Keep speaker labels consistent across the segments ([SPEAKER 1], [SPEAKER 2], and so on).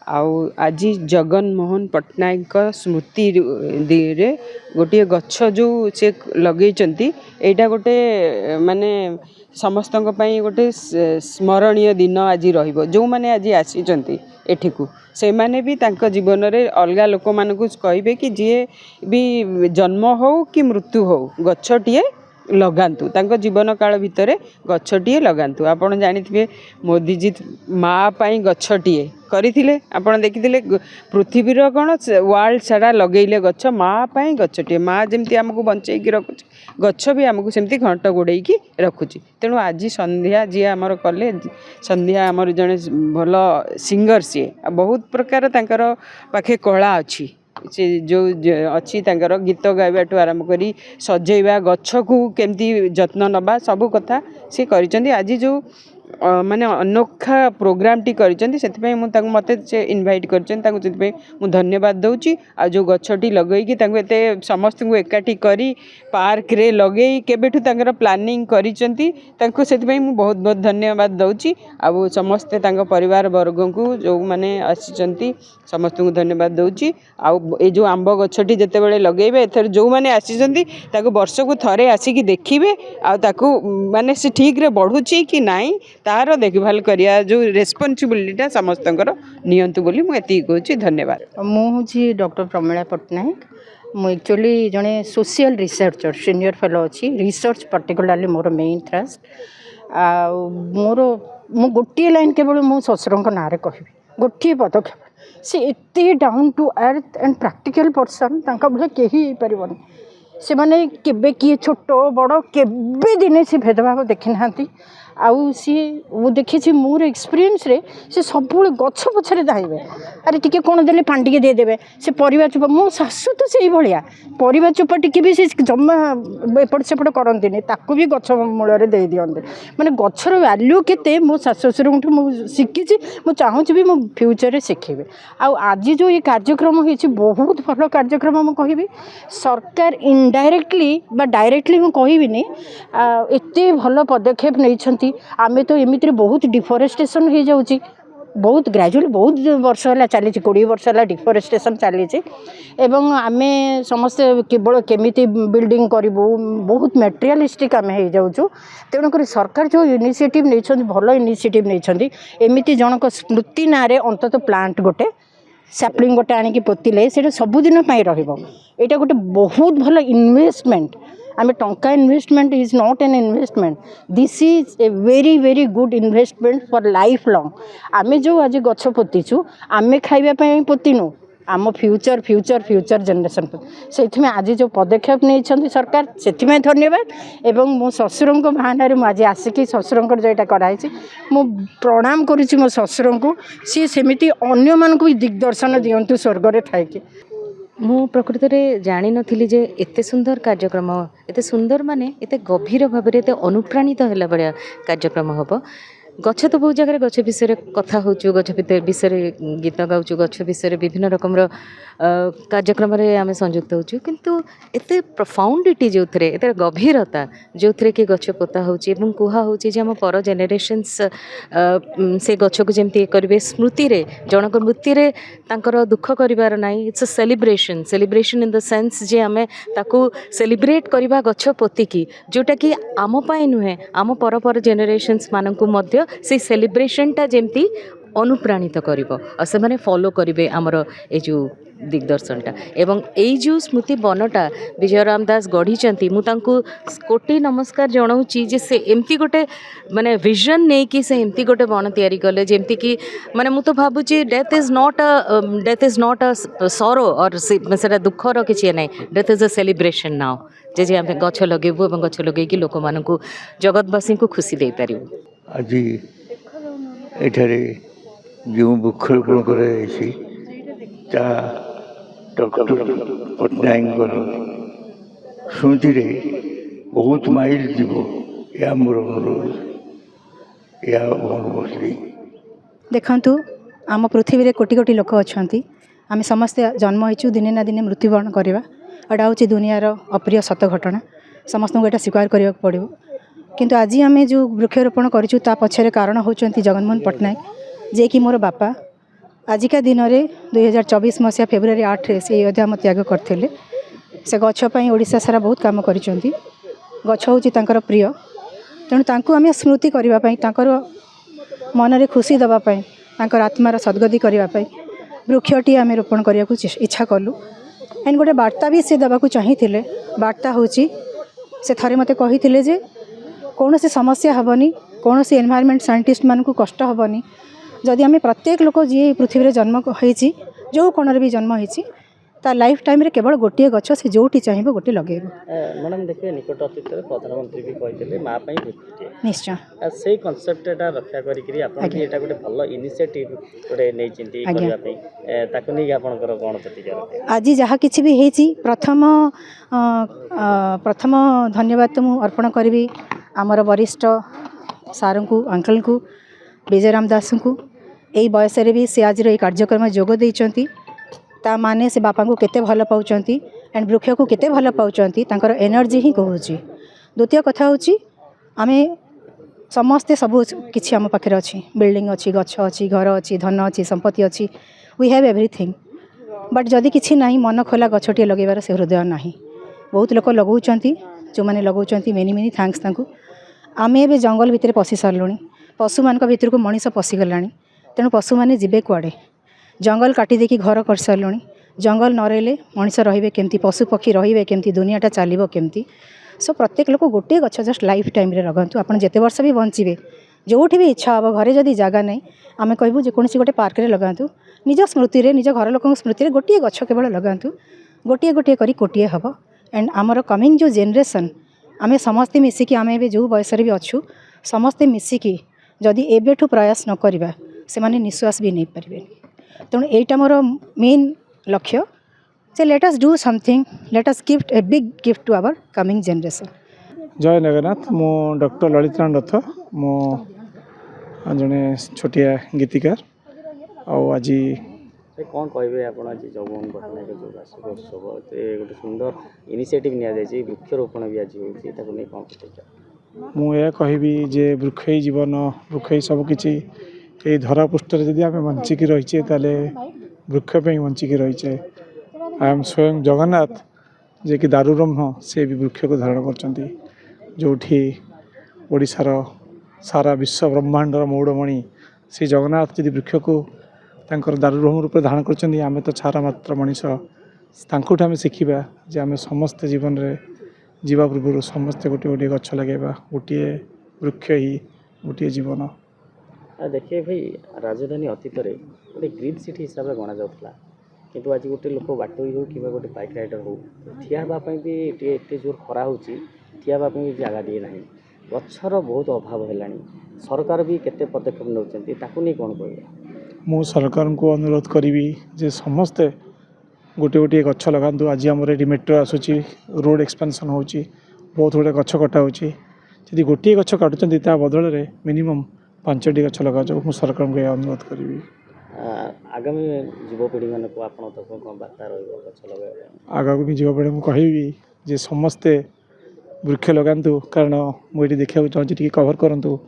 [SPEAKER 1] आउ आज जगनमोहन पट्टनायक स्मृति रे गोटे गछ जो से लगे यहाँ गोटे माने समस्त गोटे स्मरणीय दिन आज जो मैंने आज आसी एठिकु से माने भी तांका जीवन रे अलगा लोक मानकु कहिबे कि जे भी जन्म हो कि मृत्यु हो गछटिए लगातु तांका जीवन काल भितर गछटिए लगातु। आपण जानिथिबे मोदीजी माँ पाई गछटिए करथिले आपण देखिथिले पृथ्वीर कौन वर्ल्ड सारा लगेइले गछ माँ पाई गछटिए माँ जेमती हमकु बंचेकी रखुची गछ भी हमकु सेमती घंट गोड़ेकी रखुची। तेणु आज संध्या जी आमर कले संध्या आमर जड़े भल सिंगर सी बहुत प्रकार तांकर पाखे कला अच्छी से जो अच्छी तांकर गीत गाइबाठू आरंभ करी सजेवा गछ को केमती जत्न नबा सबू कथा सी करिसेंती। आज जो माने अनोखा प्रोग्राम टी करिसेंती सेति मत से इनवाइट कर धन्यवाद दूची। आ जो गछटी लगेगी एते समस्त को एकाठी करी पार्क रे लगे केबेठू तांकर प्लानिंग करिसेंती से बहुत बहुत धन्यवाद दूची। आ समस्ते तांको परिवार वर्ग को जो माने आसीचंती समस्त को धन्यवाद दूची। आ जो आंब गछटी जेते बेले लगेबे एथर जो माने आसीचंती ताको वर्ष को थरे आसिकी देखिबे आ ताको माने से ठीक रे बढ़ुची कि नाही तार देखभाल करिया जो रेस्पॉन्सिबिलिटी समस्त नियंतु बोली मु एति कहूची। धन्यवाद।
[SPEAKER 2] मु हूँ डॉक्टर प्रमिला पट्टनायक मु एक्चुअली जड़े सोशल रिसर्चर सीनियर फेलो अच्छी रिसर्च पर्टिकुलाली मोर मेन थ्रस्ट आ मोर मु गोटे लाइन केवल मो शशुर ना कहि गोटे पदक्षेप से एते down to earth and practical person भाई कहीं पारन से मैंने केबे किए छोट बड़ केबे दिने से भेदभाव देखी ना आउ सी मु देखी मोर एक्सपीरियंस रे से सब गछ पछरे धाइबे अरे टिके कौन देले पानी टिके दे देबे से परिवा चोपा मो सासु तो से भाया परिवा चोपा टिके भी से जमा एपट सेपट करती ताकू भी गछ मूल दे दियंते माने गछर वैल्यू केते मो सासु ससुर मु शिखी मु चाहूँ भी मो फ्यूचर रे शिखेबे। आ आज जो ये कार्यक्रम होइछि बहुत भल कार्यक्रम मु कहबी सरकार इनडायरेक्टली बा डायरेक्टली मु कहबिनी एते भल पदक्षेप नहीं आमे तो एमिति बहुत डिफोरेस्टेशन हो जाउची बहुत ग्रेजुअली बहुत वर्ष है चली 20 वर्ष है डिफोरेस्टेशन चली एवं आमे समस्त केवल केमिति बिल्डिंग करूँ बहुत मेटेरियलिस्टिक आम हो जाऊँ। तेणुक सरकार जो इनिशिएटिव नहीं भल इनिशिएटिव नहीं एमिति जनक स्मृति ना अंतत प्लांट गोटे सैप्लिंग गोटे आनिकी पोतिले से सबुदिन रहा गोटे बहुत भल इन्वेस्टमेंट आम टंका investment is not an investment this is a very good investment for life long. आम जो आज गछ पोतीचु आम खाइबा पोतीनु आम फ्यूचर फ्यूचर फ्यूचर जनरेशन से आज जो पदक्षेप नहीं सरकार से धन्यवाद। एवं मो ससुर बाहाना मुझे आसिकी ससुर जो यहाँ कराई मु प्रणाम करुँच मो ससुर को सी सेमती अन्य मानक भी दिग्दर्शन दिंतु स्वर्ग में थाइकी।
[SPEAKER 3] मु प्रकृत में जानी नी जे एते सुंदर कार्यक्रम एते सुंदर माने एते गभीर भाव में एते अनुप्राणित है भाया कार्यक्रम हम गछ तो बहुत जगह गछ विषय कथा होचु गछ विषय गीत गाउचु गछ विषय विभिन्न रकम कार्यक्रम आम संयुक्त होचु किंतु एते प्रोफाउंडिटी जो थे एते गभीरता जो थे कि गछ पोता होची एवं कुहा होची जे हम पर जेनेरेशन्स से गछ को जमती करेंगे स्मृति रे जनक मृत्यु रे तांकर दुख करिवार नाही it's a celebration in the sense जे आमे ताकू सेलिब्रेट करबा गछ पोतिकी जोटा कि आम पाई नुहे आम पर जेनेरेशन्स मानकू मध्य से सेलिब्रेशनटा जेमती अनुप्राणित करिवो और से माने फॉलो करिवे आमर ए जो दिग्दर्शनटा एवं एई जो स्मृति बनटा विजय राम दास गढ़ी मु तांको कोटि नमस्कार जनाऊँगी जे से एमती गोटे माने विजन नहीं कि से एमती गोटे बन तैयारी कले जेमती कि माने मु तो भाबुची death is not a sorrow और से दुखर किसी ना death is a celebration now जे आम गछ लगेबू और गछ लगे लोक मान जगतवासी को खुशी दे पारू।
[SPEAKER 4] आज एठारे जो वृक्षरोपण कराई डॉक्टर पट्टनायक स्मृति बहुत माइल जीव या मोर अनुरोध या बसली
[SPEAKER 5] देखु आम पृथ्वी रे कोटि कोटि लोक अच्छा आम समस्ते जन्म होइचु दिने ना दिने मृत्युवरण करवा एटा हूँ दुनियार अप्रिय सत घटना समस्त को यहाँ स्वीकार करने पड़ो किंतु आज आम जो वृक्षरोपण करूँ ता पछरे कारण होचंती जगनमोहन पट्टनायक जे कि मोर बापा आजिका दिन में 2024 मसीहा फेब्रुआरी 8 से अयोध्या त्याग करते से गछपाई ओडिशा सारा बहुत काम करिसेंती गछ हूँ प्रिय तेणु तांकु आम स्मृति करने मन में खुशी देवाई आत्मार सद्गति करने वृक्षटी आम रोपण करने को इच्छा कलु एंड गोटे बार्ता भी सी देवा चाहिए बार्ता हूँ से थे मत कही जे कौन सी समस्या हेनी कौन सी एनवायरमेंट साइंटिस्ट मानक कष्ट हेनी जदि आम प्रत्येक लोक जी पृथ्वी में जन्म होती जो कोण भी जन्म होती ता लाइफ टाइम रे केवल गोटे गछ से जोटी चाहिए गोटे लगे
[SPEAKER 6] मैडम देखिए निकट अतीत प्रधानमंत्री भी कहते माँ वृक्षटे
[SPEAKER 5] निश्चय
[SPEAKER 6] से कनसेप्ट रक्षा करी गोटे भल इनिशिएटिव गोटे कौन प्रतिक्रिया
[SPEAKER 5] आज जहाँ किसी भी होती प्रथम प्रथम धन्यवाद तो मुझे अर्पण करी आमर वरिष्ठ सार को अंकल को विजय राम दास को यही बयस भी से आज कार्यक्रम जोग देती ता माने से बापा को केते भल पाउचंती एंड वृक्ष को केते भल पाउचंती तांकर एनर्जी ही कहूची। द्वितीय कथा होची आमे समस्ते सब किछि आम पाखे अच्छी बिल्डिंग अच्छी गछ अच्छी घर अच्छी धन अच्छी संपत्ति अच्छी वी हैव एवरीथिंग बट जदि किछि नाही मन खोला गछटिए लगेबार से हृदय नाही बहुत लोक लगाउचंती जो माने लगाउचंती मेनी मेनी थैंक्स तांकु आमे एबे जंगल भितर पशि सारलुनी पशु मान भितर को मनीष पशिगलानी तेणु पशु माने जिबे कुआडे जंगल काटी देखी घर कर सारे जंगल न रही मनीष रे केमती पशु पक्षी रे केमती दुनियाटा चलो केमती सो प्रत्येक लोक गोटे गछ जस्ट लाइफ टाइम रे लगातु आपन जेते वर्ष भी बंचे जोठी भी इच्छा हम घरे जदि जगह नहीं आम कहूँ जेकोसी गोटे पार्क रे लगातु निज स्मृति रे निज घर लोक स्मृति रे गोटे गछ केवल लगातु गोटे गोटे करी कोटिए हम एंड आमर कमिंग जो जेनरेशन आम समस्ते मिसिकी आम ए जो बयस भी अच्छु समस्ते मिसिकी जदि एबेठू प्रयास न करवा से माने निश्वास भी नहीं पारे तेणु यहीटा मोर मेन लक्ष्य से let us do something let us gift a big gift to our coming generation.
[SPEAKER 7] जय जगन्नाथ मो डॉक्टर ललित नारायण रथ मो जड़े छोटिया गीतिकार आज
[SPEAKER 6] कौन कहे आप जगमोहन पट्टनायक जो वार्षिक उत्सव गोटे सुंदर इनिशिएटिव नि वृक्षरोपण भी आज होती कौन
[SPEAKER 7] मुझे कहबी जे वृक्ष ही जीवन वृक्ष ही सबकि ये धरा पृष्ठ जदि आम बंचिकी रहीचे ताले वृक्ष बंचिकी रहीचे आई एम स्वयं जगन्नाथ जे कि दारू ब्रह्म से भी वृक्ष को धारण करचंती जोठी ओडिशार सारा विश्व ब्रह्मांडर मौड़मणि से जगन्नाथ जदि वृक्ष को तांकर दारू ब्रह्म रूप धारण करचंती आम तो छारा मात्र मनीष तांकुठ आम शिखा जे आम समस्त जीवन रे जीवा पूर्व समस्ते गोटे गोटे गछ लगेबा गोटे वृक्ष ही गोटे जीवन।
[SPEAKER 6] देखिए भाई राजधानी अतीत में गोटे ग्रीन सिटी हिसाब से गणा जाऊला किंतु आज गोटे लोक बाटोई हो कि गोटे बाइक राइडर हो ठिया भी एत जोर खरा हो ठिया भी जगह दिए ना गचर बहुत अभाव है सरकार भी केते पदक्षेप नौकरी कौन कह
[SPEAKER 7] मु सरकार को अनुरोध करी जे समस्ते गोटे गोटे गछ लगातु आज आम मेट्रो आसूची रोड एक्सपेंशन हो बहुत गुटे गछ कटा होती गोटे गछ काटुच्च बदल में मिनिमम 5टी गछ लगा जाऊ मु सरकार को अनुरोध करी।
[SPEAKER 6] आगामी युवपीढ़ी मान को आपन तो कौन बार्ता गछ लगा
[SPEAKER 7] आगामी युवपीढ़ी को कहबी जे समस्ते वृक्ष लगातु कारण मुझे देखा चाहिए कवर करूँ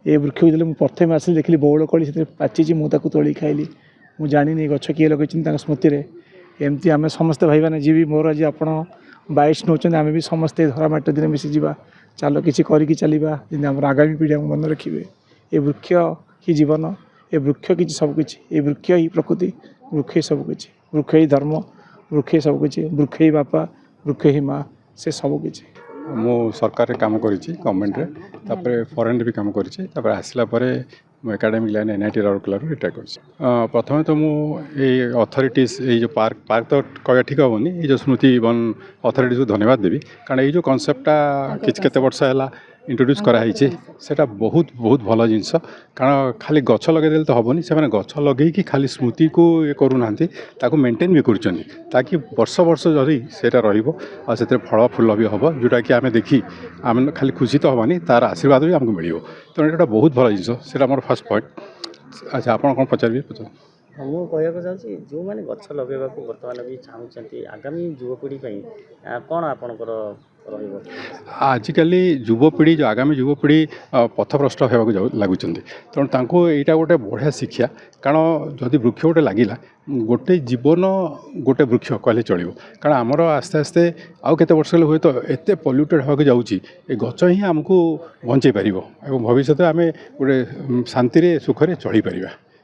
[SPEAKER 7] ये वृक्ष जो मुझे प्रथम आसिली देखली बौल कली से पाची मुझे तोली खाइली मुझे जानी गछ किए लगे स्मृति में एमती आम समस्ते भाई मैंने जी मोर आज आप 22 नौकरी आम भी समस्ते धरा माट दिन मिशीजा चलो किसी करके चलवा जमी आगामी पीढ़ी मन रखिए ये वृक्ष ही जीवन ये वृक्ष कि सबकि ये वृक्ष ही प्रकृति वृक्ष ही सबकि वृक्ष ही धर्म वृक्ष ही सबकि वृक्ष ही बापा वृक्ष ही माँ से सबकि
[SPEAKER 8] मु सरकार काम कर फरेन भी काम कर आसला academic line NIT Rourkela retire कर प्रथम तो मुझे अथॉरिटीज ये जो पार्क तो कह ठीक हेनी ये जो स्मृति वन अथॉरिटीज को धन्यवाद देवी कारण ये जो कनसेप्टा केते वर्ष है इंट्रोड्यूस कराई सेटा बहुत बहुत भल जिनस कारण खाली गछ लगे तो हेनी से गछ लगे खाली स्मृति को ये करूना मेंटेन भी करकि वर्ष वर्ष जरी से से फल फूल भी हम जोटा कि आम देखी आम खाली खुशी तो हेनी तार आशीर्वाद भी आमको मिल तेणु ये बहुत भल जिनस से मोर फर्स्ट पॉइंट। अच्छा आप कौन पचारे पचार
[SPEAKER 6] ମୁଁ କହିବାକୁ ଚାହୁଁଛି ଯେଉଁମାନେ ଗଛ ଲଗାଇବାକୁ ବର୍ତ୍ତମାନ ବି ଚାହୁଁଛନ୍ତି ଆଗାମୀ ଯୁବପିଢ଼ି ପାଇଁ କ'ଣ ଆପଣଙ୍କର ରହିବ?
[SPEAKER 8] ଆଜିକାଲି ଯୁବପିଢ଼ି ଯେଉଁ ଆଗାମୀ ଯୁବପିଢ଼ି ପଥଭ୍ରଷ୍ଟ ହେବାକୁ ଲାଗୁଛନ୍ତି, ତେଣୁ ତାଙ୍କୁ ଏଇଟା ଗୋଟେ ବଢ଼ିଆ ଶିକ୍ଷା। କାରଣ ଯଦି ବୃକ୍ଷ ଗୋଟେ ଲାଗିଲା, ଗୋଟେ ଜୀବନ ଗୋଟେ ବୃକ୍ଷ କହିଲେ ଚଳିବ। କାରଣ ଆମର ଆସ୍ତେ ଆସ୍ତେ ଆଉ କେତେ ବର୍ଷ ହେଲେ ହୁଏତ ଏତେ ପଲ୍ୟୁଟେଡ଼ ହେବାକୁ ଯାଉଛି, ଏ ଗଛ ହିଁ ଆମକୁ ବଞ୍ଚାଇ ପାରିବ ଏବଂ ଭବିଷ୍ୟତରେ ଆମେ ଗୋଟେ ଶାନ୍ତିରେ ସୁଖରେ ଚଳିପାରିବା।